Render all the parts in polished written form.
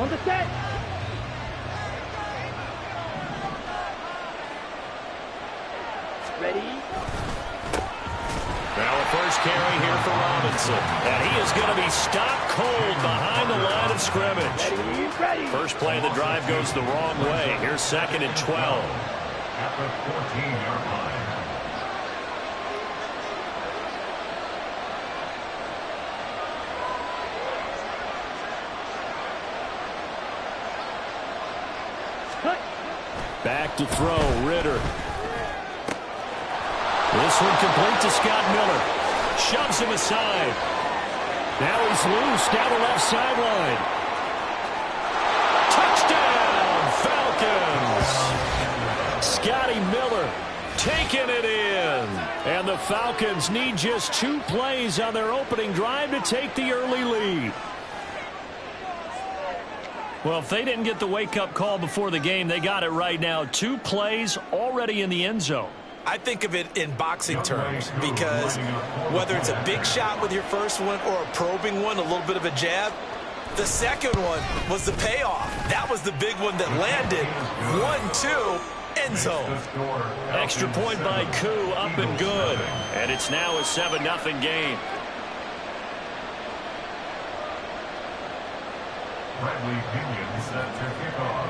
On the set. Ready? Now a first carry here for Robinson. And he is going to be stopped cold behind the line of scrimmage. Ready. First play of the drive goes the wrong way. Here's 2nd and 12. At the 14-yard line. Back to throw, Ritter. This one complete to Scott Miller. Shoves him aside. Now he's loose down the left sideline. Touchdown, Falcons! Scotty Miller taking it in. And the Falcons need just 2 plays on their opening drive to take the early lead. Well, if they didn't get the wake-up call before the game, they got it right now. 2 plays already in the end zone. I think of it in boxing terms because whether it's a big shot with your first one or a probing one, a little bit of a jab, the second one was the payoff. That was the big one that landed. 1-2, end zone. Extra point by Koo, up and good. And it's now a 7-0 game. Bradley Pinion set to kick off.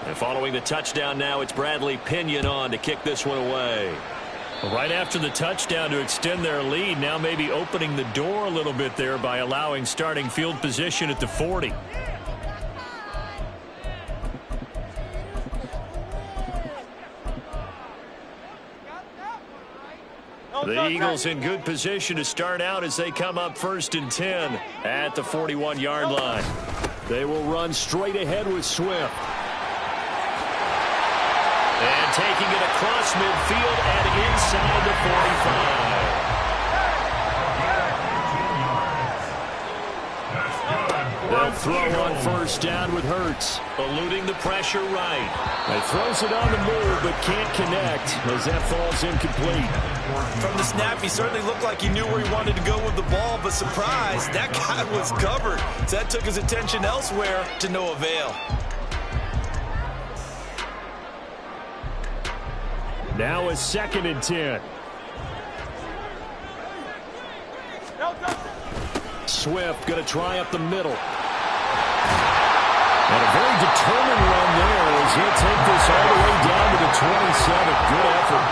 And following the touchdown now, it's Bradley Pinion on to kick this one away. Right after the touchdown to extend their lead, now maybe opening the door a little bit there by allowing starting field position at the 40. The Eagles in good position to start out as they come up 1st and 10 at the 41-yard line. They will run straight ahead with Swift. And taking it across midfield and inside the 45. They'll throw on 1st down with Hurts, eluding the pressure right. He throws it on the move but can't connect as that falls incomplete. From the snap, he certainly looked like he knew where he wanted to go with the ball, but surprise, that guy was covered. So that took his attention elsewhere to no avail. Now a 2nd and 10. Swift going to try up the middle. And a very determined run there as he'll take this all the way down to the 27. Good effort.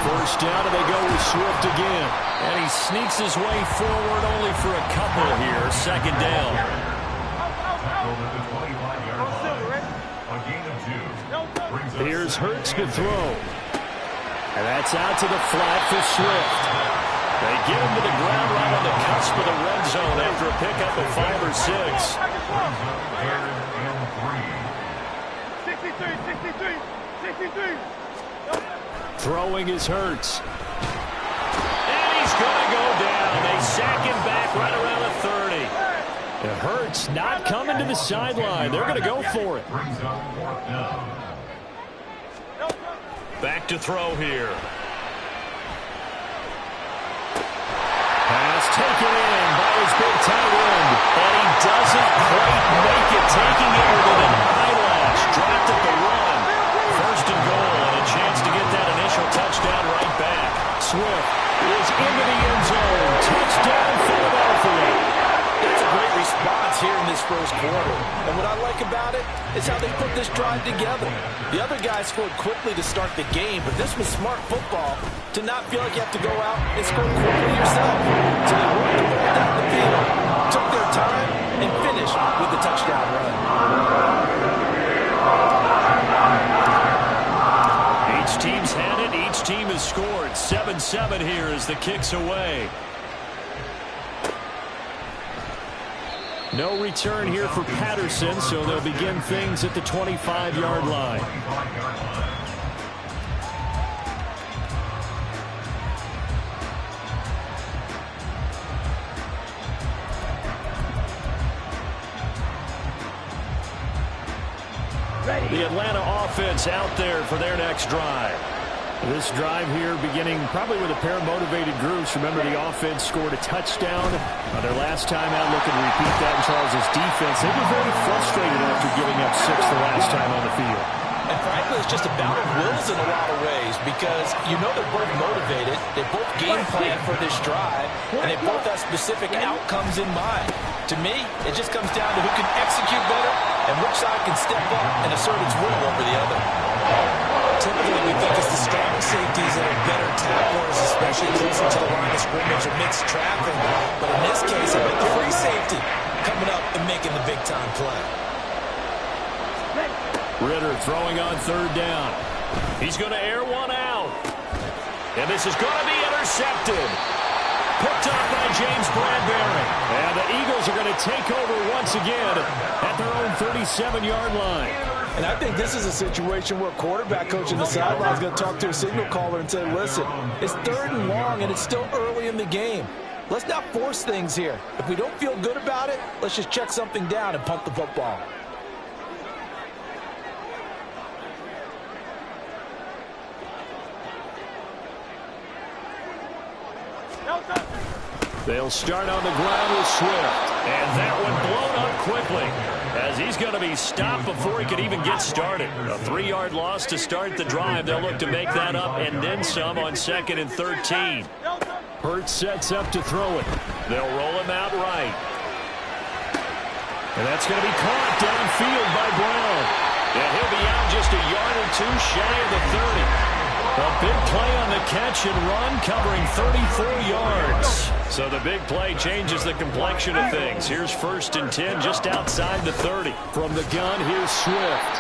First down and they go with Swift again. And he sneaks his way forward only for a couple here. 2nd down. Here's Hurts to throw. And that's out to the flat for Swift. They get him to the ground right on the cusp of the red zone after a pickup of 5 or 6. 63. Throwing is Hurts. And he's going to go down. They sack him back right around the 30. And Hurts not coming to the sideline. They're going to go for it. Back to throw here. Pass taken in by his big tight end. And he doesn't quite make it, taking it with an eyelash. Dropped at the run. 1st and goal and a chance to get that initial touchdown right back. Swift is into the end zone. Touchdown, Philadelphia. That's a great response here in this first quarter. And what I like about it is how they put this drive together. The other guys scored quickly to start the game, but this was smart football to not feel like you have to go out and score quickly yourself. So they worked the ball down the field, took their time, and finished with the touchdown run. Each team's had it. Each team has scored. 7-7 here as the kick's away. No return here for Patterson, so they'll begin things at the 25-yard line. The Atlanta offense out there for their next drive. This drive here beginning probably with a pair of motivated groups. Remember, the offense scored a touchdown their last time out. Looking to repeat that in Charles' defense. They were very frustrated after giving up 6 the last time on the field. And frankly, it's just a battle of wills in a lot of ways because you know they're both motivated, they both game plan for this drive, and they both have specific outcomes in mind. To me, it just comes down to who can execute better and which side can step up and assert its will over the other. Typically, we think it's the strong safeties that are better tacklers, especially closer to the line of scrimmage amidst traffic. But in this case, I think the free safety coming up and making the big-time play. Ritter throwing on 3rd down. He's going to air one out. And this is going to be intercepted. Picked up by James Bradbury. And the Eagles are going to take over once again at their own 37-yard line. And I think this is a situation where quarterback coach in the sideline is going to talk to a signal caller and say, listen, it's 3rd and long and it's still early in the game. Let's not force things here. If we don't feel good about it, let's just check something down and punt the football. They'll start on the ground with Swift. And that one blown up quickly as he's going to be stopped before he could even get started. A 3-yard loss to start the drive. They'll look to make that up and then some on 2nd and 13. Hurts sets up to throw it. They'll roll him out right. And that's going to be caught downfield by Brown. And he'll be out just a yard or 2 shy of the 30. A big play on the catch and run, covering 34 yards. So the big play changes the complexion of things. Here's 1st and 10 just outside the 30. From the gun, here's Swift.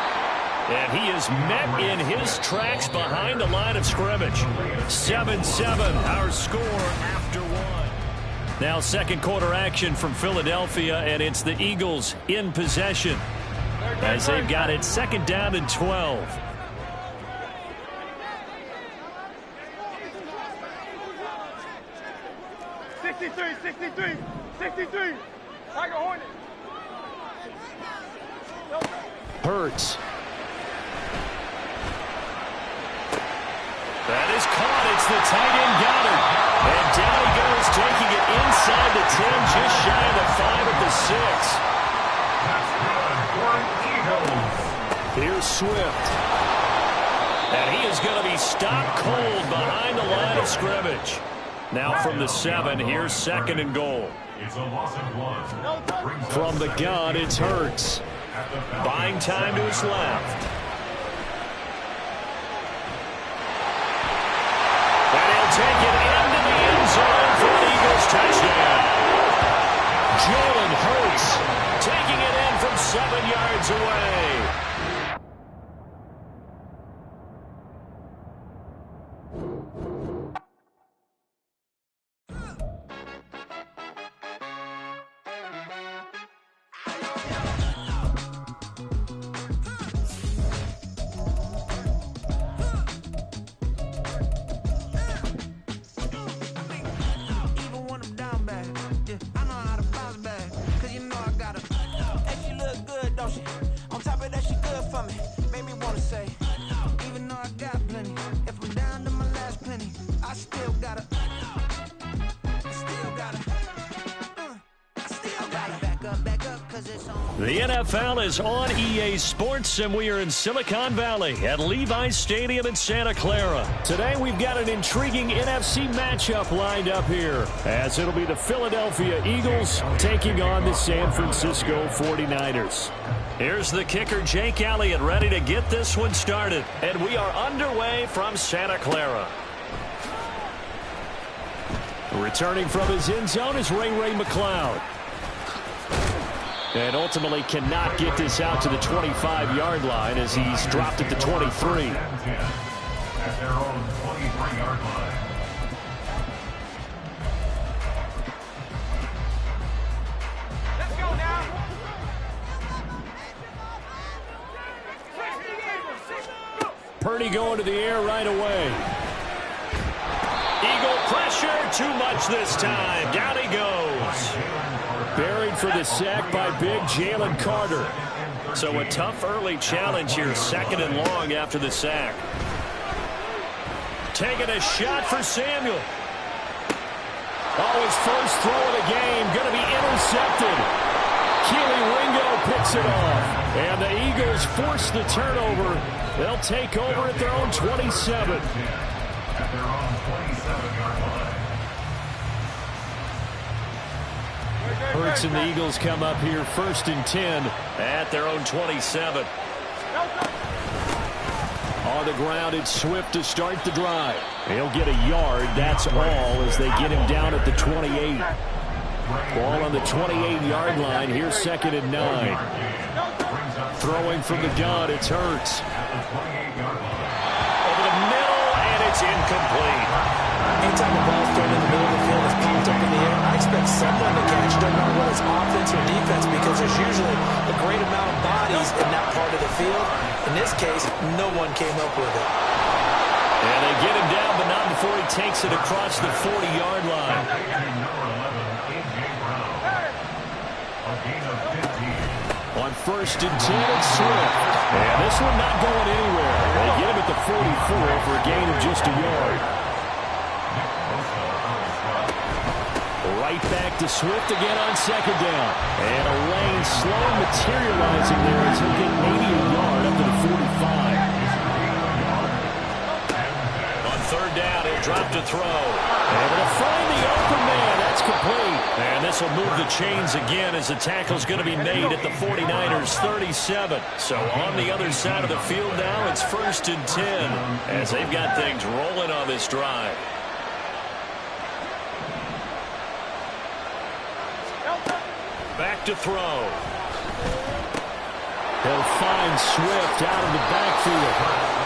And he is met in his tracks behind the line of scrimmage. 7-7, our score after 1. Now 2nd quarter action from Philadelphia, and it's the Eagles in possession as they've got it 2nd down and 12. 63. Tiger Hornet. Hurts. That is caught. It's the tight end Goddard. And down he goes, taking it inside the 10, just shy of the 5 at the 6. Here's Swift. And he is going to be stopped cold behind the line of scrimmage. Now from the 7, here's 2nd and goal. It's a loss of 1. From the gun, it's Hurts. Buying time to his left. And he'll take it into the end zone for the Eagles touchdown. Jalen Hurts taking it in from 7 yards away. The NFL is on EA Sports, and we are in Silicon Valley at Levi's Stadium in Santa Clara. Today, we've got an intriguing NFC matchup lined up here, as it'll be the Philadelphia Eagles taking on the San Francisco 49ers. Here's the kicker, Jake Elliott, ready to get this one started. And we are underway from Santa Clara. Returning from his end zone is Ray McCloud. And ultimately cannot get this out to the 25-yard line as he's dropped at the 23. At their own 23-yard line. Let's go now. Purdy going to the air right away. Eagle pressure, too much this time. Down he goes. Buried for the sack by big Jalen Carter. So a tough early challenge here, 2nd and long after the sack. taking a shot for Samuel. Oh, his first throw of the game going to be intercepted. Keely Ringo picks it off. And the Eagles force the turnover. They'll take over at their own 27. At their own 27-yard line. Hurts and the Eagles come up here 1st and 10 at their own 27. On the ground, it's Swift to start the drive. He'll get a yard, that's all, as they get him down at the 28. Ball on the 28-yard line. Here's 2nd and 9. Throwing from the gun, it's Hurts. Over the middle, and it's incomplete. Anytime the ball's thrown in the middle of the field, it's popped up in the air, I expect someone to catch. Don't know whether it's offense or defense, because there's usually a great amount of bodies in that part of the field. In this case, no one came up with it. And they get him down, but not before he takes it across the 40-yard line. On 1st and 10, it's Swift. And this one not going anywhere. They get him at the 44 for a gain of just a yard. Right back to Swift again on 2nd down. And a lane slow materializing there as he'll get maybe a yard up to the 45. On 3rd down, he'll drop to throw. Able to find the open man. That's complete. And this will move the chains again as the tackle's going to be made at the 49ers' 37. So on the other side of the field now, it's 1st and 10 as they've got things rolling on this drive. Back to throw. He'll find Swift out of the backfield.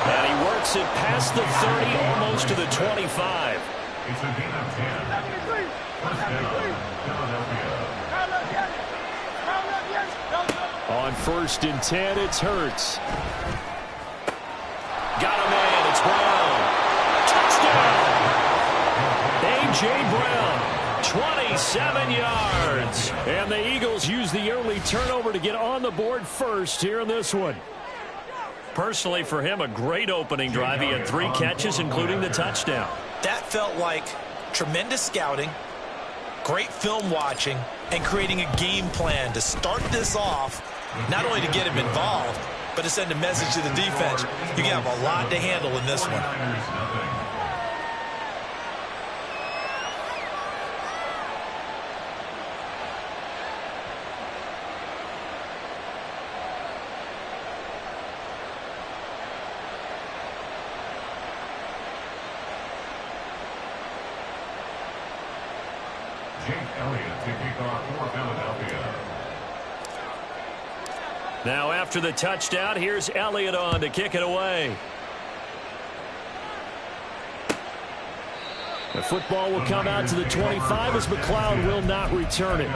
And he works it past the 30, almost to the 25. It's a gain of 10. First down, Philadelphia. On 1st and 10, it's Hurts. Got a man. It's Brown. Touchdown. A.J. Brown. 27 yards. And the Eagles use the early turnover to get on the board first here in this one. Personally, for him, a great opening drive. He had 3 catches, including the touchdown. That felt like tremendous scouting, great film watching, and creating a game plan to start this off, not only to get him involved, but to send a message to the defense. You can have a lot to handle in this one. Now after the touchdown, here's Elliott on to kick it away. The football will come out to the 25 as McLeod will not return it.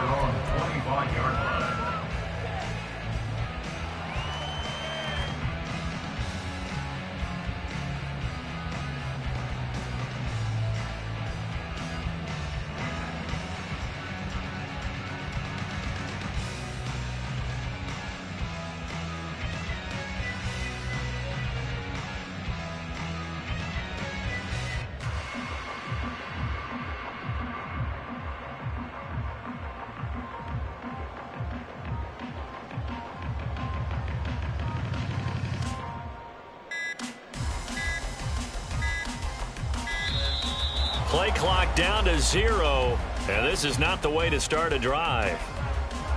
Play clock down to 0, and this is not the way to start a drive.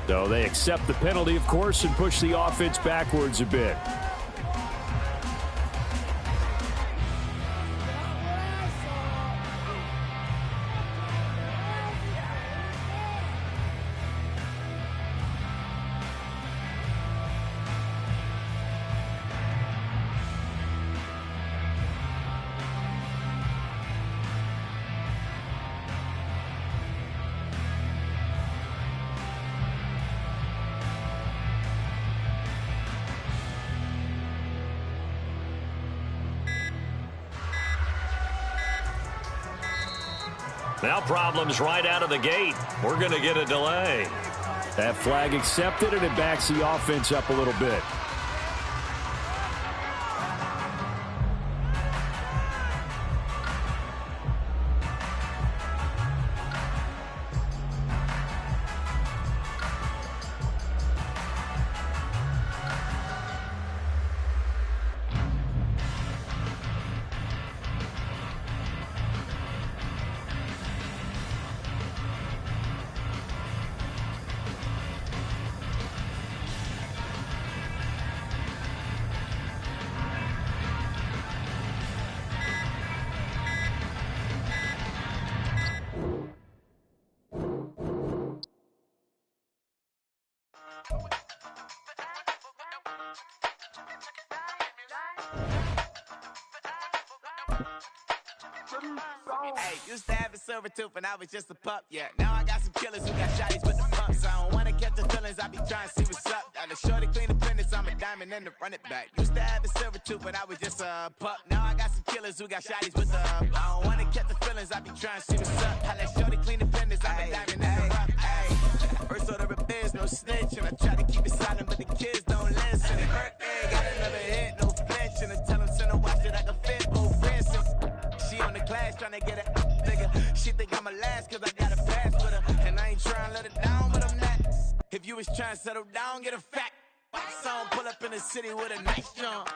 So they accept the penalty, of course, and push the offense backwards a bit. Now problems right out of the gate. We're going to get a delay. That flag accepted, and it backs the offense up a little bit. Hey, used to have a silver tooth and I was just a pup, yeah. Now I got some killers who got shotties with the pumps. I don't wanna catch the feelings, I be trying to see what's up. Got a shorty clean the fitness, I'm a diamond and to run it back. Used to have a silver tooth but I was just a pup. Now I got some killers who got shotties with the I don't wanna catch the feelings, I be trying to see what's up. I let shorty clean the fitness, I'm a diamond and to run. First order of biz, no snitch, and I try to keep it silent, but the kids don't listen. Birthday, got another hit, no flinch, and I tell them send a watch that I can fit both wrists. She on the class trying to get it bigger. She think I'm a last cause I got a pass with her, and I ain't trying to let it down, but I'm not. If you was trying to settle down, get a fact. Song pull up in the city with a nice jump.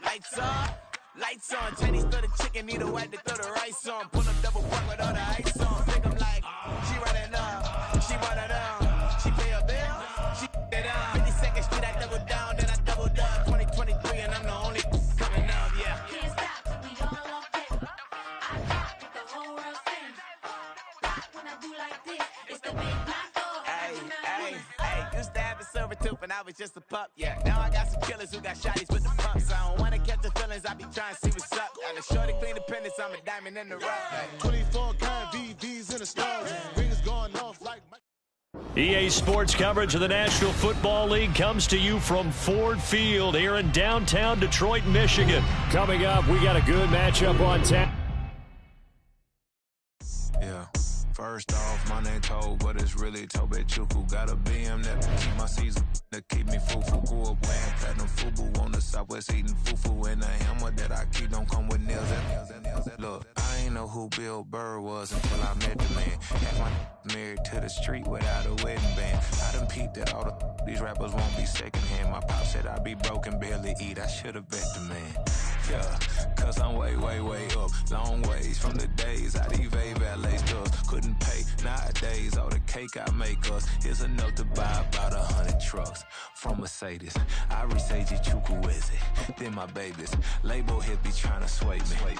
Lights on, Chinese throw the chicken, need a wipe to throw the rice on. Pull up double park with all the ice on. Pick 'em like, she running up, she running down. She pay a bill, she it down. 52nd Street, I double down, then I doubled up. 2023, and I'm the only coming up, yeah. Can't stop till we all locked in. I got what the whole world sings. Rock when I do like this, it's the big black dog. Hey, used to have a silver tooth and I was just a pup, yeah. Now I got some killers who got shotties with the pumps. I don't wanna catch the feelings, I be trying to see what's up. Got a shorty clean the pendants, I'm a diamond in the rough. 24 kind VVs in the stars. Rings going off like EA Sports coverage of the National Football League comes to you from Ford Field here in downtown Detroit, Michigan. Coming up, we got a good matchup on tap. Yeah. First off, my name Toad, but it's really Tobe Chuku. Got a BM that keep my season, that keep me fufu. Grew up playing platinum fubu on the Southwest eating fufu. And the hammer that I keep don't come with nails and nails. Look, I ain't know who Bill Burr was until I met the man. Had my married to the street without a wedding band. I done peeped that all these rappers won't be secondhand. My pop said I'd be broke and barely eat. I should've bet the man. Yeah, cause I'm way, way, way up. Long ways from the days I evade valet stores. Couldn't pay nowadays. All the cake I make us is enough to buy about 100 trucks from Mercedes. I resage Chukwueze, then my babies. Label hit be trying to sway me,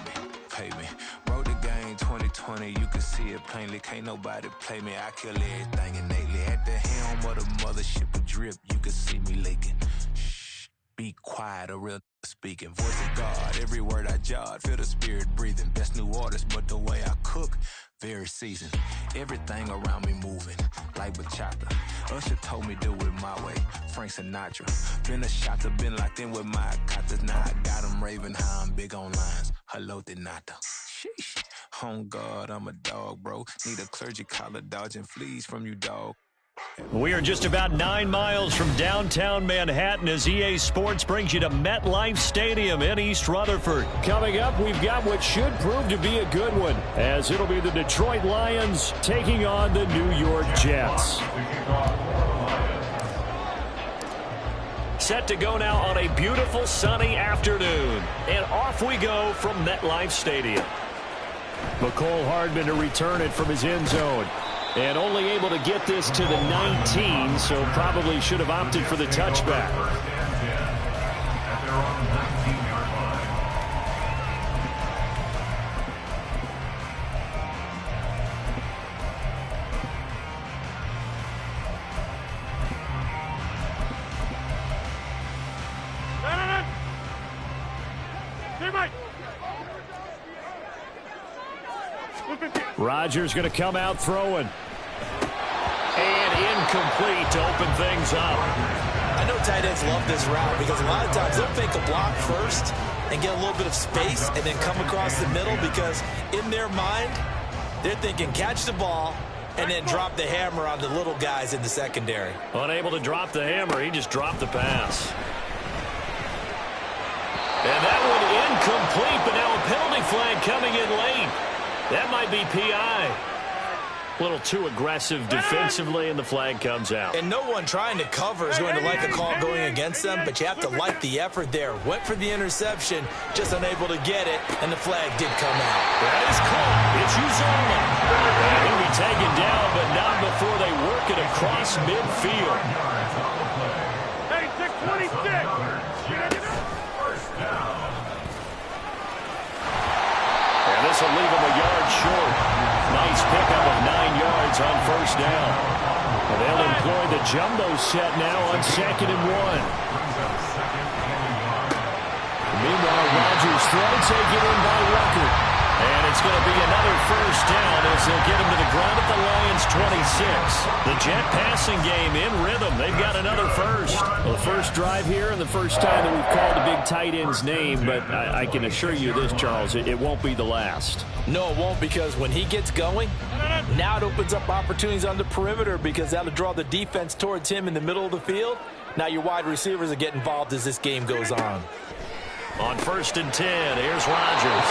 pay me. Wrote the game 2020, you can see it plainly. Can't nobody play me, I kill everything innately. At the helm of the mothership of drip, you can see me leaking. Shh, be quiet, a real speaking. Voice of God, every word I jot, feel the spirit breathing. Best new artist, but the way I cook, very seasoned. Everything around me moving, like bachata. Usher told me do it my way, Frank Sinatra. Been a shotter, been locked in with my katas. Now I got them raving how I'm big on lines. Hello, Denata. Sheesh. On God, I'm a dog, bro. Need a clergy collar, dodging fleas from you, dog. We are just about 9 miles from downtown Manhattan as EA Sports brings you to MetLife Stadium in East Rutherford. Coming up, we've got what should prove to be a good one, as it'll be the Detroit Lions taking on the New York Jets. Set to go now on a beautiful sunny afternoon. And off we go from MetLife Stadium. McCole Hardman to return it from his end zone. And only able to get this to the 19, so probably should have opted for the touchback. Rodgers going to come out throwing. And incomplete to open things up. I know tight ends love this route because a lot of times they'll fake a block first and get a little bit of space and then come across the middle because in their mind, they're thinking catch the ball and then drop the hammer on the little guys in the secondary. Unable to drop the hammer, he just dropped the pass. And that one incomplete, but now a penalty flag coming in late. That might be PI. A little too aggressive defensively, and the flag comes out. And no one trying to cover is going to like a call going against them, but you have to like the effort there. Went for the interception, just unable to get it, and the flag did come out. That is caught. It's Uzomah. He'll be taken down, but not before they work it across midfield. Hey, 626. And this will leave him a yard short. Nice pickup of 9 yards on first down. And they'll employ the jumbo set now on 2nd and 1. Meanwhile, Rodgers throw taken in by Rucker. And it's going to be another first down as they'll get him to the ground at the Lions' 26. The Jet passing game in rhythm. They've got another first. Well, the first drive here and the first time that we've called a big tight end's name, but I can assure you this, Charles, it won't be the last. No, it won't, because when he gets going, now it opens up opportunities on the perimeter because that'll draw the defense towards him in the middle of the field. Now your wide receivers will get involved as this game goes on. On 1st and 10, here's Rodgers.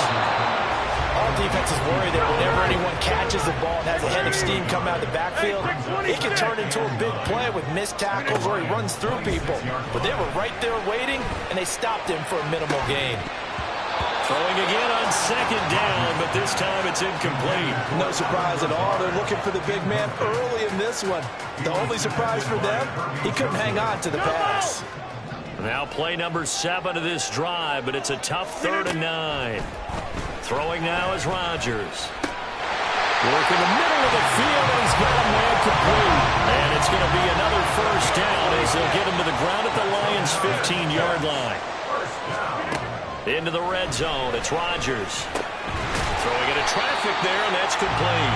All defenses worry that whenever anyone catches the ball and has a head of steam come out of the backfield, it can turn into a big play with missed tackles or he runs through people. But they were right there waiting, and they stopped him for a minimal gain. Throwing again on 2nd down, but this time it's incomplete. No surprise at all. They're looking for the big man early in this one. The only surprise for them, he couldn't hang on to the pass. Now play number 7 of this drive, but it's a tough 3rd and 9. Throwing now is Rodgers. Work in the middle of the field, and he's got a man complete. And it's going to be another first down as they'll get him to the ground at the Lions' 15-yard line. Into the red zone, it's Rodgers. Throwing into traffic there, and that's complete.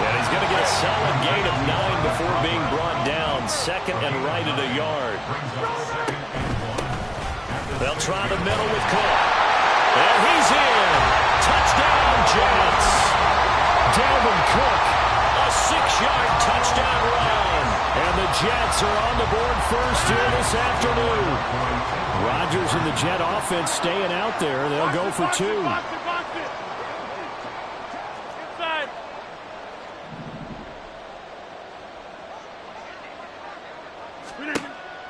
And he's going to get a solid gain of 9 before being brought down. 2nd and right at a yard. They'll try the middle with Cook. And he's in. Touchdown, Jets. Dalvin Cook, A 6-yard touchdown run. and the Jets are on the board first here this afternoon. Rodgers and the Jet offense staying out there. They'll go for 2. Box it. Inside.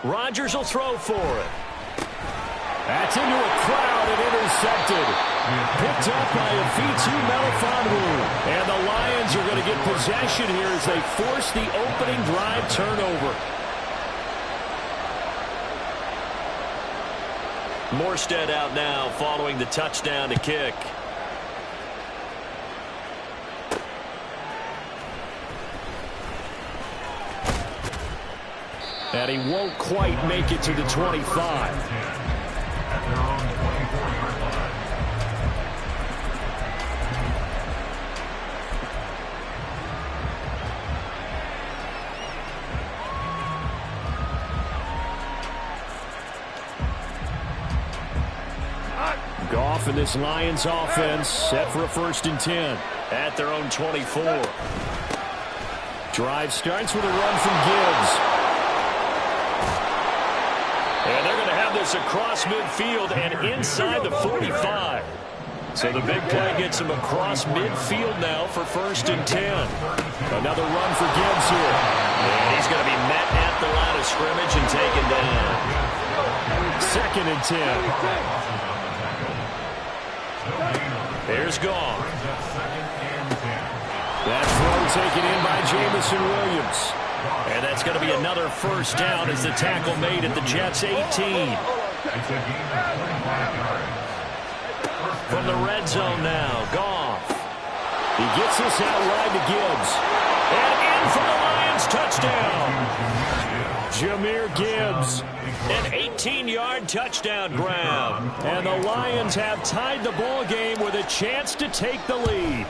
Rodgers will throw for it. That's into a crowd and intercepted. Picked up by Afitu Melifonwu. And the Lions are going to get possession here as they force the opening drive turnover. Morstead out now following the touchdown to kick. And he won't quite make it to the 25. Goff and this Lions offense set for a 1st and 10. At their own 24. Drive starts with a run from Gibbs. And they're going to have this across midfield and inside the 45. So the big play gets him across midfield now for 1st and 10. Another run for Gibbs here. And he's going to be met at the line of scrimmage and taken down. 2nd and 10. Here's Goff. That throw taken in by Jamison Williams. And that's going to be another first down as the tackle made at the Jets' 18. From the red zone now, Goff. He gets this out wide to Gibbs. And in for the Lions, touchdown. Jahmyr Gibbs. An 18-yard touchdown grab. And the Lions have tied the ball game with a chance to take the lead.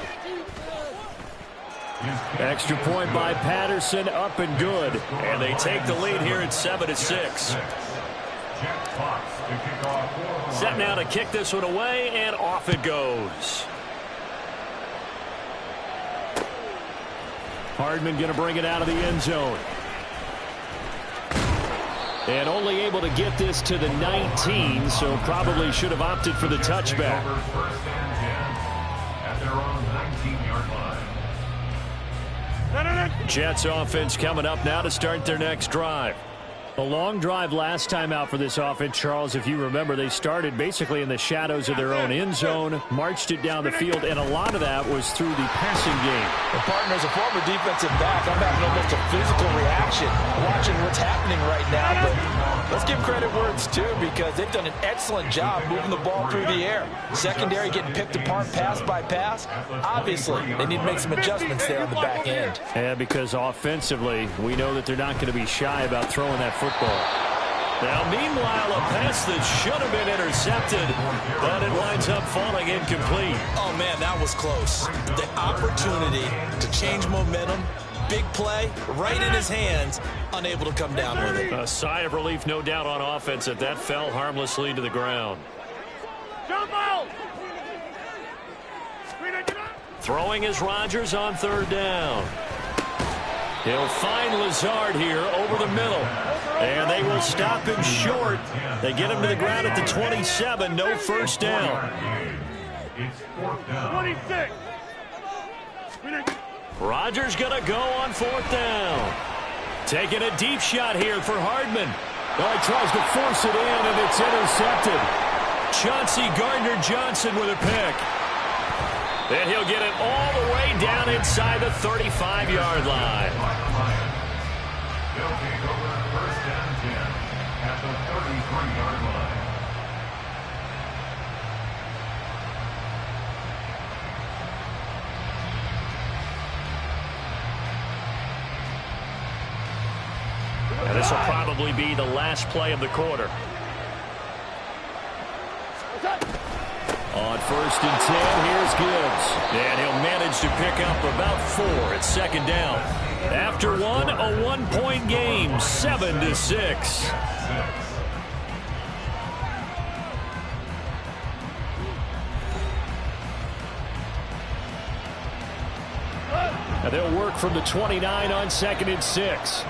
Extra point by Patterson, up and good. And they take the lead here at 7-6. Set now to kick this one away, and off it goes. Hardman going to bring it out of the end zone. And only able to get this to the 19, so probably should have opted for the touchback. Jets offense coming up now to start their next drive. A long drive last time out for this offense, Charles. If you remember, they started basically in the shadows of their own end zone, marched it down the field, and a lot of that was through the passing game. And partner, as a former defensive back, I'm having almost a physical reaction watching what's happening right now. But let's give credit where it's due, because they've done an excellent job moving the ball through the air. Secondary getting picked apart pass by pass. Obviously, they need to make some adjustments there on the back end. Yeah, because offensively, we know that they're not going to be shy about throwing that football. Now, meanwhile, a pass that should have been intercepted, but it winds up falling incomplete. Oh, man, that was close. The opportunity to change momentum, big play, right in his hands, unable to come down with it. A sigh of relief, no doubt, on offense that that fell harmlessly to the ground. Jump out! Throwing is Rodgers on third down. He'll find Lazard here over the middle. And they will stop him short. They get him to the ground at the 27. No first down. 26. Rodgers going to go on fourth down. Taking a deep shot here for Hardman. Well, he tries to force it in, and it's intercepted. Chauncey Gardner-Johnson with a pick. And he'll get it all the way down inside the 35-yard line. They'll take over first and 10 at the 33-yard line. And this will probably be the last play of the quarter. On first and 10, here's Gibbs. And he'll manage to pick up about 4 at second down. After one, a one-point game, 7-6. And they'll work from the 29 on second and 6.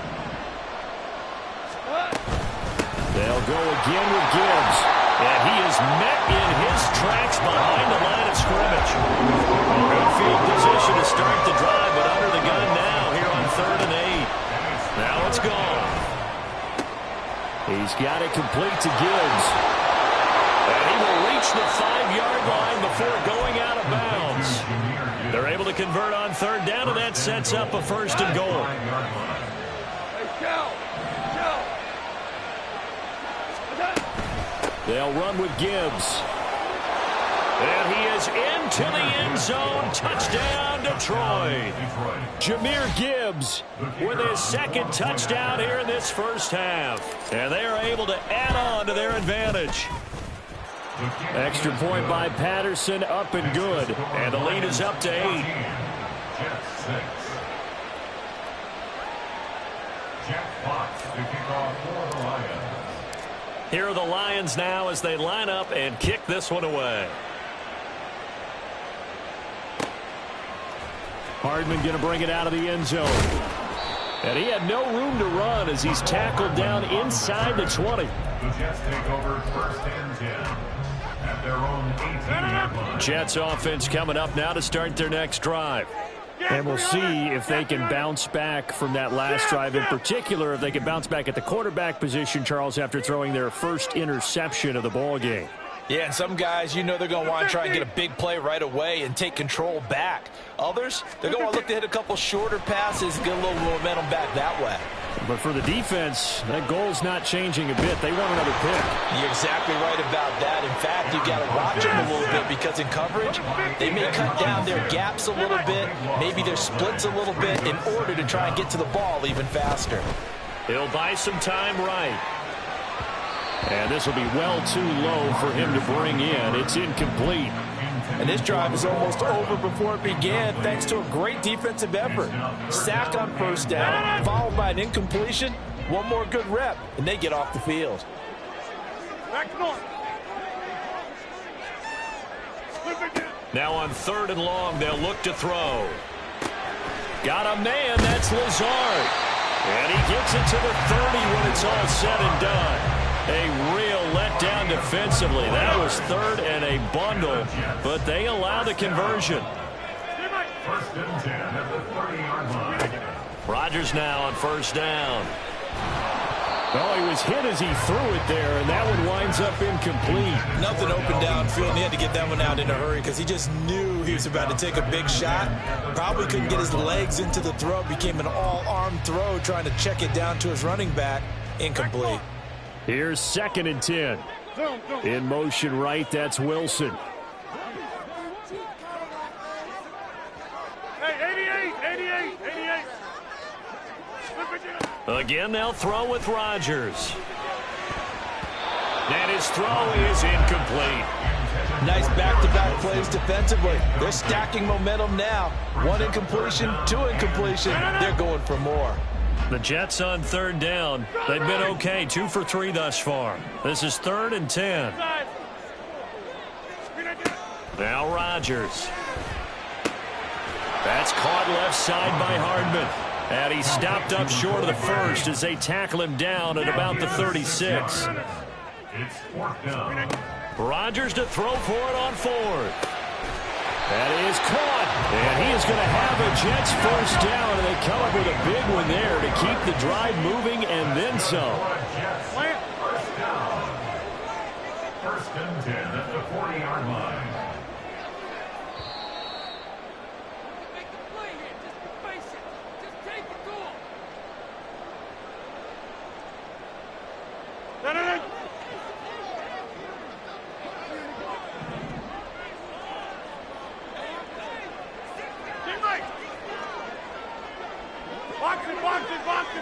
They'll go again with Gibbs. And he is met in his tracks behind the line of scrimmage. Good field position to start the drive, but under the gun now here on 3rd and 8. Now it's gone. He's got it complete to Gibbs. And he will reach the 5-yard line before going out of bounds. They're able to convert on third down, and that sets up a first and goal. They'll run with Gibbs. And he is into the end zone. Touchdown, Detroit. Jahmyr Gibbs with his second touchdown here in this first half. And they are able to add on to their advantage. Extra point by Patterson, up and good. And the lead is up to 8. Jack Fox to kick off for the Lions. Here are the Lions now as they line up and kick this one away. Hardman going to bring it out of the end zone. And he had no room to run as he's tackled down inside the 20. The Jets take over first and 10 at their own 18-yard line. Jets offense coming up now to start their next drive. And we'll see if they can bounce back from that last drive. In particular, if they can bounce back at the quarterback position, Charles, after throwing their first interception of the ball game. Yeah, and some guys, you know they're going to want to try and get a big play right away and take control back. Others, they're going to look to hit a couple shorter passes and get a little momentum back that way. But for the defense, that goal's not changing a bit. They want another pick. You're exactly right about that. In fact, you got to watch them a little bit because in coverage, they may cut down their gaps a little bit, maybe their splits a little bit in order to try and get to the ball even faster. He'll buy some time right. And this will be well too low for him to bring in. It's incomplete. And this drive is almost over before it began thanks to a great defensive effort. Sack on first down, followed by an incompletion. One more good rep, and they get off the field. Now on 3rd and long, they'll look to throw. Got a man, that's Lazard. And he gets it to the 30 when it's all said and done. A real letdown defensively. That was 3rd and a bundle, but they allow the conversion. First and 10 at the 30-yard line. Rodgers now on first down. Well, he was hit as he threw it there, and that one winds up incomplete. Nothing open downfield, and he had to get that one out in a hurry because he just knew he was about to take a big shot. Probably couldn't get his legs into the throw. Became an all-arm throw trying to check it down to his running back. Incomplete. Here's 2nd and 10. In motion right, that's Wilson. Hey, 88. Again, they'll throw with Rodgers. And his throw is incomplete. Nice back-to-back plays defensively. They're stacking momentum now. One incompletion, two incompletion. They're going for more. The Jets on third down. They've been okay, 2 for 3 thus far. This is 3rd and 10. Now Rodgers. That's caught left side by Hardman. And he stopped up short of the first as they tackle him down at about the 36. It's 4th down. Rodgers to throw for it on 4th. That is caught. And he is going to have a Jets first down. And they come up with a big one there to keep the drive moving and then some. First down. 1st and 10 at the 40-yard line.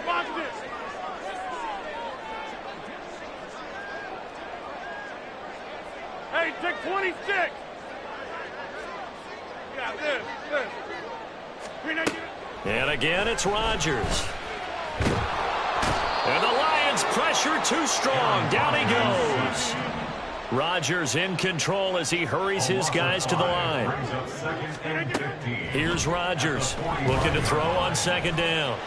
Box it. Hey, take 26. Yeah, this. And again, it's Rodgers. And the Lions pressure too strong. Down he goes. Rodgers in control as he hurries his guys to the line. Here's Rodgers looking to throw on 2nd down.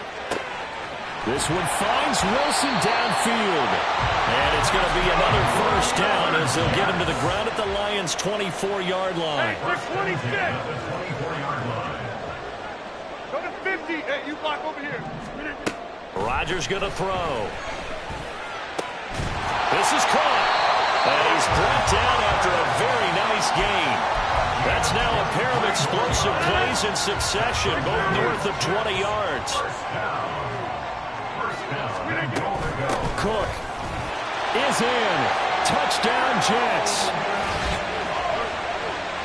This one finds Wilson downfield. And it's going to be another first down as they'll get him to the ground at the Lions' 24-yard line. Hey, 26. Go to 50. Hey, you block over here. Rodgers going to throw. This is caught. And he's brought down after a very nice gain. That's now a pair of explosive plays in succession, both north of 20 yards. Cook is in. Touchdown, Jets.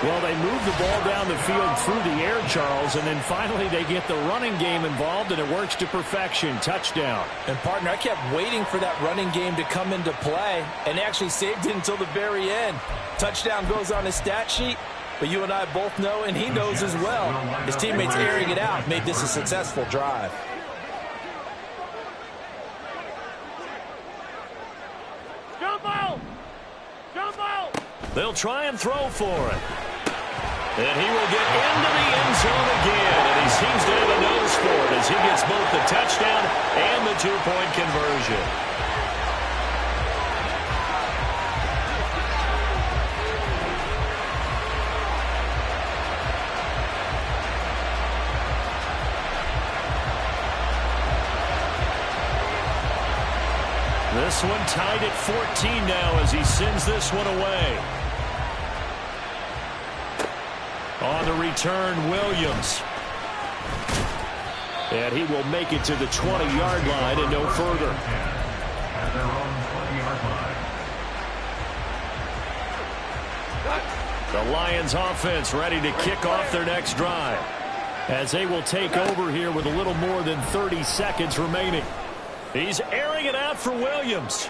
Well, they move the ball down the field through the air, Charles, and then finally they get the running game involved, and it works to perfection. Touchdown. And, partner, I kept waiting for that running game to come into play, and actually saved it until the very end. Touchdown goes on his stat sheet, but you and I both know, and he knows as well, his teammates airing it out made this a successful drive. They'll try and throw for it. And he will get into the end zone again. And he seems to have a nose for it as he gets both the touchdown and the 2-point conversion. This one tied at 14 now as he sends this one away. On the return, Williams. And he will make it to the 20-yard line and no further. At their own 20-yard line. The Lions offense ready to kick off their next drive as they will take over here with a little more than 30 seconds remaining. He's airing it out for Williams.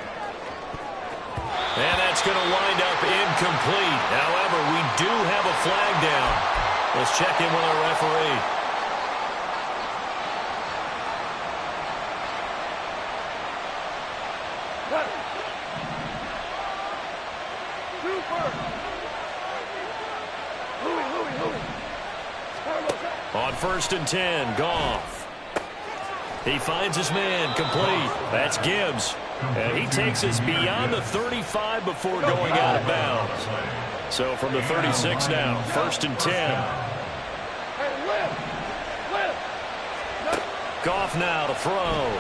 And that's going to wind up incomplete. However, we do have a flag down. Let's check in with our referee. On 1st and 10, Goff. He finds his man, complete. That's Gibbs. And he takes us beyond the 35 before going out of bounds. So from the 36 now, 1st and 10. Goff now to throw.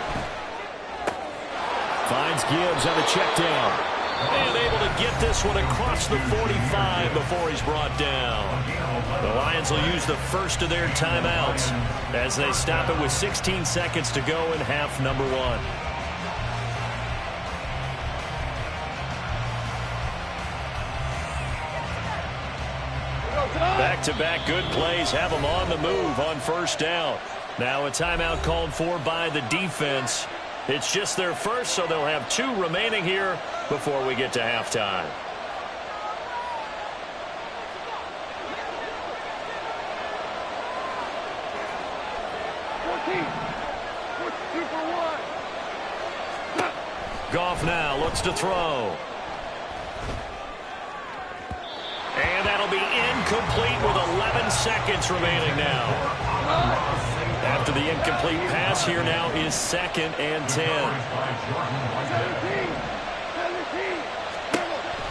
Finds Gibbs on a check down. And able to get this one across the 45 before he's brought down. The Lions will use the first of their timeouts as they stop it with 16 seconds to go in half number 1. Back-to-back good plays have them on the move on 1st down. Now a timeout called for by the defense. It's just their first, so they'll have 2 remaining here before we get to halftime. Goff now looks to throw. And that'll be incomplete with 11 seconds remaining now. After the incomplete pass, here now is 2nd and 10.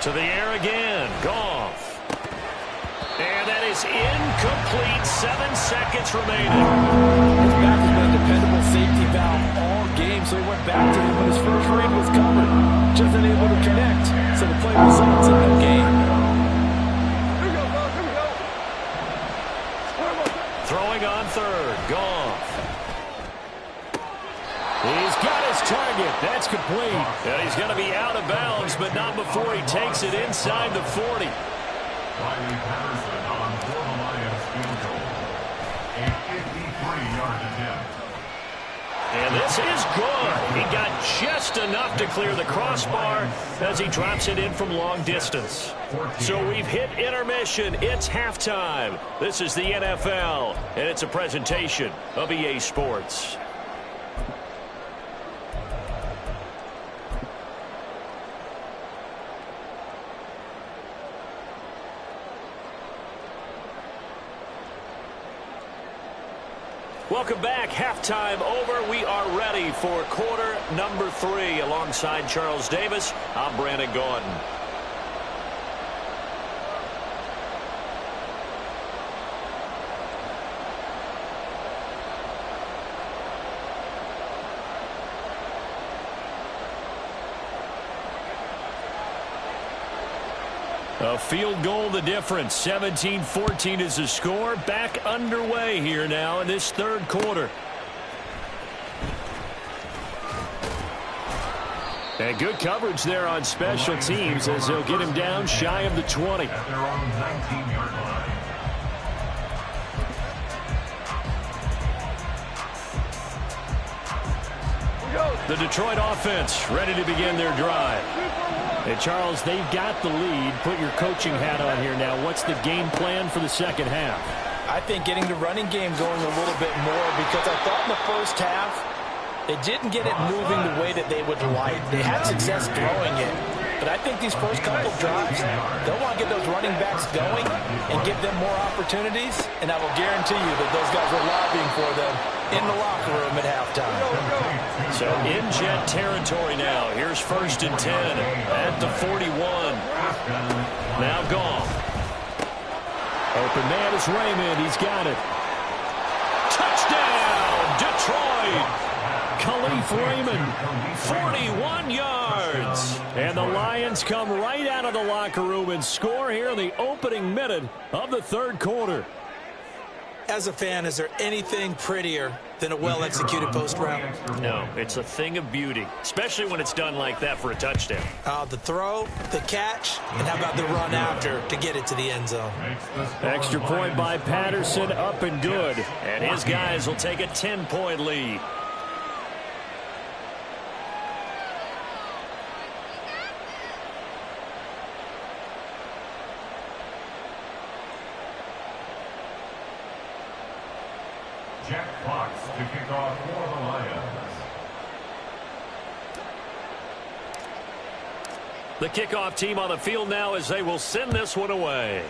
To the air again. Goff. And that is incomplete. 7 seconds remaining. His back has been a dependable safety valve all game, so he went back to him when his first read was covered. Just unable to connect, so the play results in no gain. Throwing on 3rd. Goff. He's got his target. That's complete. And he's going to be out of bounds, but not before he takes it inside the 40. Riley Patterson on for the Lions field goal. A 53-yard attempt. And this is good. He got just enough to clear the crossbar as he drops it in from long distance. So we've hit intermission. It's halftime. This is the NFL, and it's a presentation of EA Sports. Welcome back. Halftime over. We are ready for quarter number 3. Alongside Charles Davis, I'm Brandon Gordon. A field goal the difference. 17-14 is the score. Back underway here now in this 3rd quarter. And good coverage there on special teams as they'll get him down shy of the 20. At their own 19-yard line. The Detroit offense ready to begin their drive. And Charles, they've got the lead. Put your coaching hat on here now. What's the game plan for the second half? I think getting the running game going a little bit more, because I thought in the first half they didn't get it moving the way that they would like. They had success throwing it, but I think these first couple drives, they'll want to get those running backs going and give them more opportunities, and I will guarantee you that those guys are lobbying for them in the locker room at halftime. So in jet territory now. Here's 1st and 10 at the 41. Now Goff. Open man is Raymond. He's got it. Touchdown, Detroit. Khalif Raymond, 41 yards. And the Lions come right out of the locker room and score here in the opening minute of the 3rd quarter. As a fan, is there anything prettier than a well-executed post route? No, it's a thing of beauty, especially when it's done like that for a touchdown. The throw, the catch, and how about the run after to get it to the end zone? Extra point by Patterson, up and good. And his guys will take a 10-point lead. Jack Fox to kick off for the Lions. The kickoff team on the field now as they will send this one away.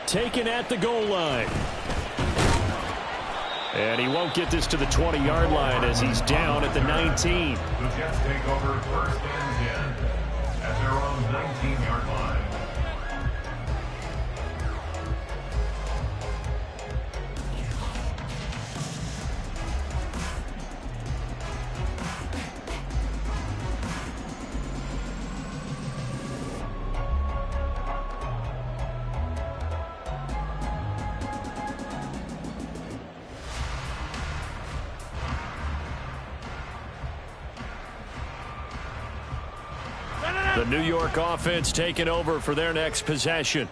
Taken at the goal line. And he won't get this to the 20-yard line as he's down at the 19. The Jets take over 1st and 10 at their own 19-yard line. The New York offense taking over for their next possession.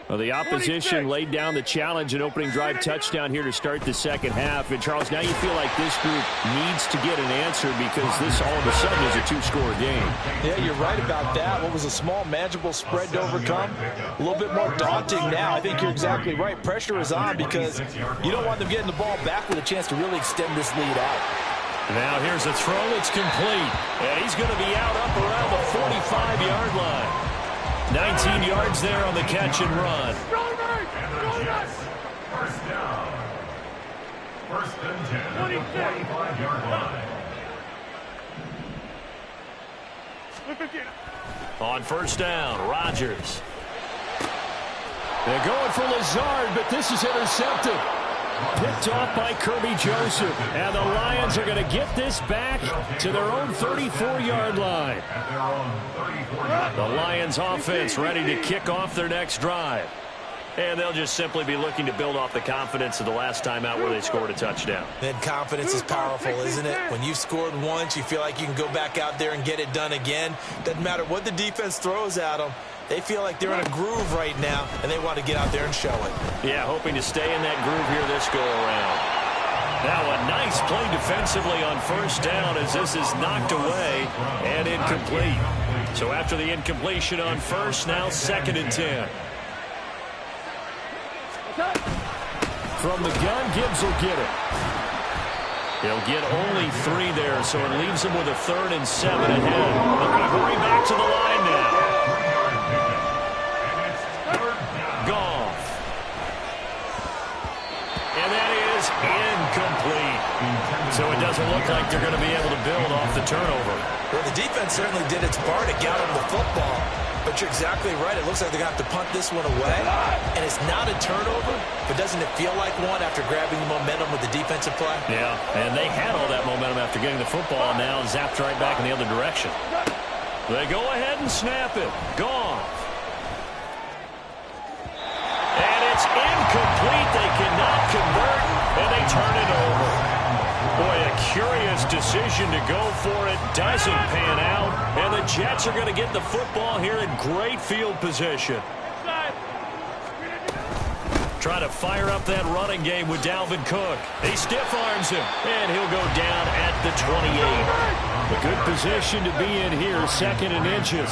Well, the opposition laid down the challenge and opening drive touchdown here to start the second half. And, Charles, now you feel like this group needs to get an answer because this all of a sudden is a two-score game. Yeah, you're right about that. What was a small, manageable spread to overcome? A little bit more daunting now. I think you're exactly right. Pressure is on because you don't want them getting the ball back with a chance to really extend this lead out. Now here's a throw that's complete. And he's going to be out up around the 45-yard line. 19 yards there on the catch and run. First down. First and 10 at the 45-yard line. On first down, Rodgers. They're going for Lazard, but this is intercepted. Picked off by Kirby Joseph. And the Lions are going to get this back to their own 34-yard line. The Lions offense ready to kick off their next drive. And they'll just simply be looking to build off the confidence of the last time out where they scored a touchdown. That confidence is powerful, isn't it? When you've scored once, you feel like you can go back out there and get it done again. Doesn't matter what the defense throws at them. They feel like they're in a groove right now, and they want to get out there and show it. Yeah, hoping to stay in that groove here this go-around. Now a nice play defensively on first down as this is knocked away and incomplete. So after the incompletion on first, now second and 10. From the gun, Gibbs will get it. He'll get only 3 there, so it leaves him with a 3rd and 7 ahead. They're going to hurry back to the line now. Goff. And that is incomplete. So it doesn't look like they're going to be able to build off the turnover. Well, the defense certainly did its part to get him the football. But you're exactly right. It looks like they're going to have to punt this one away. And it's not a turnover, but doesn't it feel like one after grabbing the momentum with the defensive play? Yeah, and they had all that momentum after getting the football, and now zapped right back in the other direction. They go ahead and snap it. Gone. And it's incomplete. They cannot convert, and they turn it over. Boy, a curious decision to go for it. Doesn't pan out. And the Jets are going to get the football here in great field position. Trying to fire up that running game with Dalvin Cook. He stiff arms him, and he'll go down at the 28. A good position to be in here, second and inches.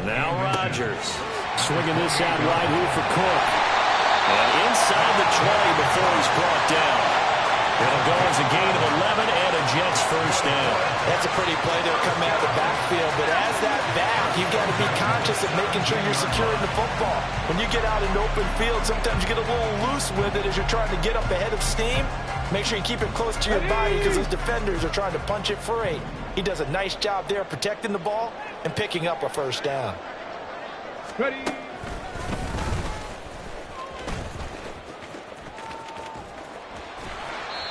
Now Rodgers swinging this out wide here for Cook. And inside the 20 before he's brought down. It'll go as a gain of 11 and a Jets first down. That's a pretty play to come out of the backfield. But as that back, you've got to be conscious of making sure you're securing the football. When you get out in open field, sometimes you get a little loose with it as you're trying to get up ahead of steam. Make sure you keep it close to your body because those defenders are trying to punch it free. He does a nice job there protecting the ball and picking up a first down. Ready.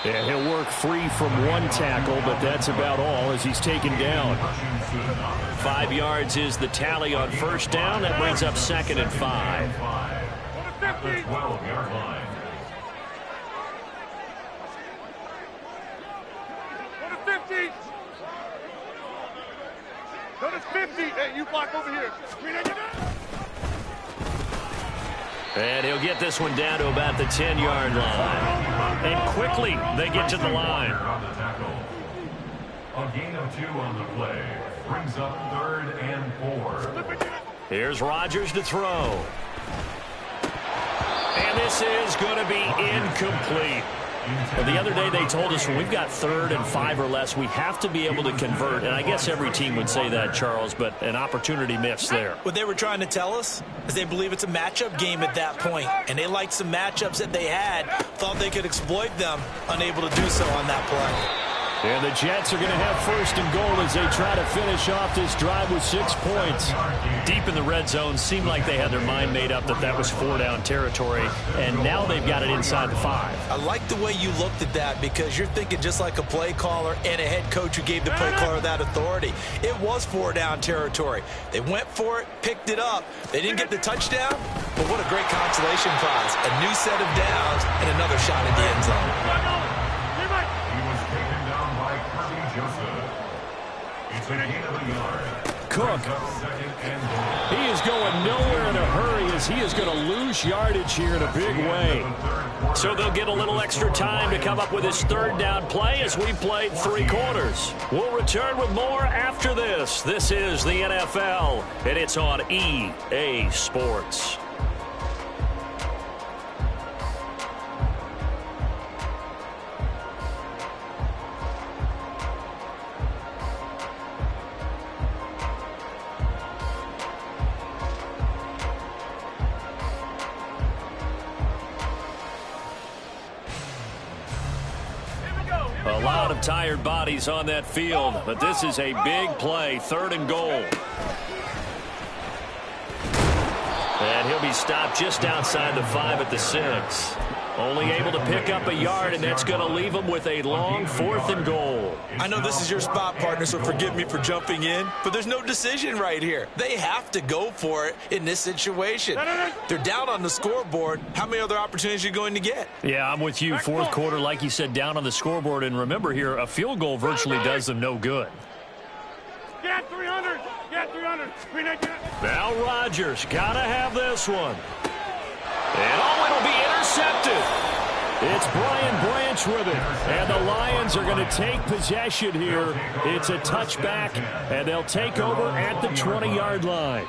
And he'll work free from one tackle, but that's about all as he's taken down. 5 yards is the tally on first down. That brings up second and 5. At the 12-yard line. Go to 50. Go to 50. Hey, you block over here. And he'll get this one down to about the 10-yard line. And quickly, they get to the line. A gain of 2 on the play. Brings up 3rd and 4. Here's Rodgers to throw. And this is going to be incomplete. Well, the other day they told us when we've got 3rd and 5 or less, we have to be able to convert. And I guess every team would say that, Charles, but an opportunity missed there. What they were trying to tell us is they believe it's a matchup game at that point. And they liked some matchups that they had, thought they could exploit them, unable to do so on that play. And the Jets are going to have first and goal as they try to finish off this drive with 6 points. Deep in the red zone, seemed like they had their mind made up that that was 4-down territory, and now they've got it inside the 5. I like the way you looked at that because you're thinking just like a play caller and a head coach who gave the play caller that authority. It was 4-down territory. They went for it, picked it up. They didn't get the touchdown, but what a great consolation prize. A new set of downs and another shot at the end zone. Joseph. It's a gain of a yard. Cook. He is going nowhere in a hurry as he is going to lose yardage here in a big way. So they'll get a little extra time to come up with his third down play as we played 3 quarters. We'll return with more after this. This is the NFL, and it's on EA Sports. A lot of tired bodies on that field, but this is a big play, 3rd and goal. And he'll be stopped just outside the 5 at the 6. Only able to pick up a yard, and that's going to leave him with a long 4th and goal. I know this is your spot, partner, so forgive me for jumping in, but there's no decision right here. They have to go for it in this situation. They're down on the scoreboard. How many other opportunities are you going to get? Yeah, I'm with you. 4th quarter, like you said, down on the scoreboard. And remember here, a field goal virtually does them no good. Get 300. Get 300. Now Rodgers got to have this one. And it'll be intercepted. It's Brian Branch with it. And the Lions are going to take possession here. It's a touchback, and they'll take over at the 20-yard line.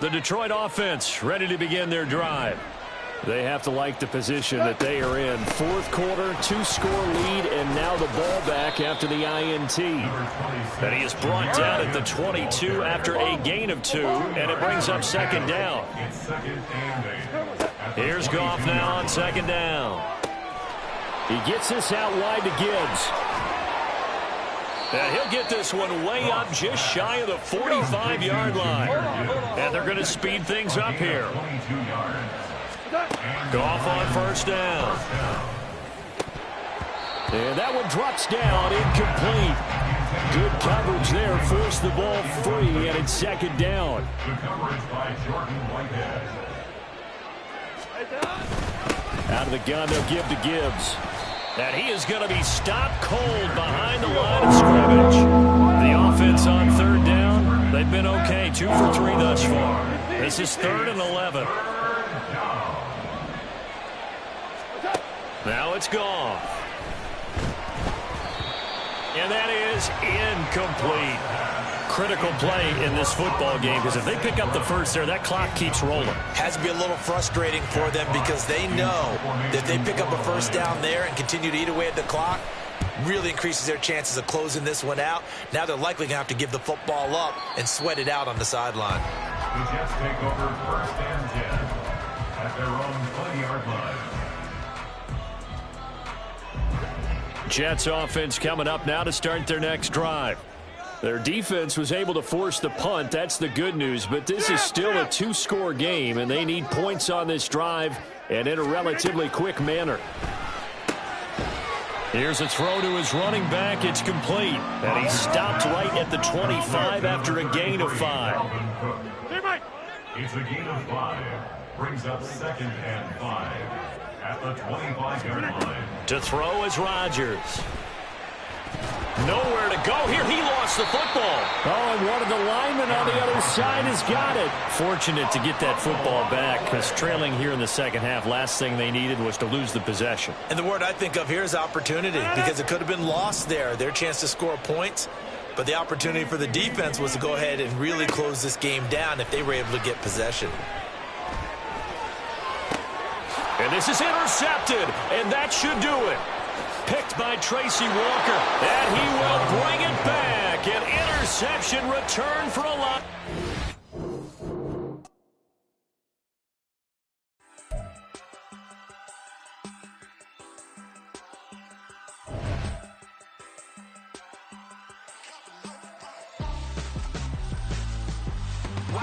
The Detroit offense ready to begin their drive. They have to like the position that they are in. 4th quarter, 2-score lead, and now the ball back after the INT. And he is brought down at the 22 after a gain of 2, and it brings up 2nd down. Here's Goff now on 2nd down. He gets this out wide to Gibbs. And he'll get this one way up just shy of the 45-yard line. And they're going to speed things up here. Goff on 1st down. And that one drops down, incomplete. Good coverage there, forced the ball free, and it's 2nd down. Out of the gun, they'll give to Gibbs. And he is going to be stopped cold behind the line of scrimmage. The offense on 3rd down, they've been okay, 2 for 3 thus far. This is 3rd and 11. Now it's gone. And that is incomplete. Critical play in this football game, because if they pick up the first there, that clock keeps rolling. Has to be a little frustrating for them because they know that if they pick up a 1st down there and continue to eat away at the clock, really increases their chances of closing this one out. Now they're likely going to have to give the football up and sweat it out on the sideline. The Jets take over 1st and 10 at their own 20-yard line. Jets offense coming up now to start their next drive. Their defense was able to force the punt. That's the good news. But this is still a 2-score game, and they need points on this drive and in a relatively quick manner. Here's a throw to his running back. It's complete. And he stopped right at the 25 after a gain of 5. It's a gain of 5. Brings up 2nd and 5 at the 25-yard line. To throw is Rodgers. Nowhere to go here. He lost the football. Oh, and one of the linemen on the other side has got it. Fortunate to get that football back, because trailing here in the 2nd half, last thing they needed was to lose the possession. And the word I think of here is opportunity, because it could have been lost there. Their chance to score points, but the opportunity for the defense was to go ahead and really close this game down if they were able to get possession. And this is intercepted, and that should do it. Picked by Tracy Walker, and he will bring it back. An interception return for a lot.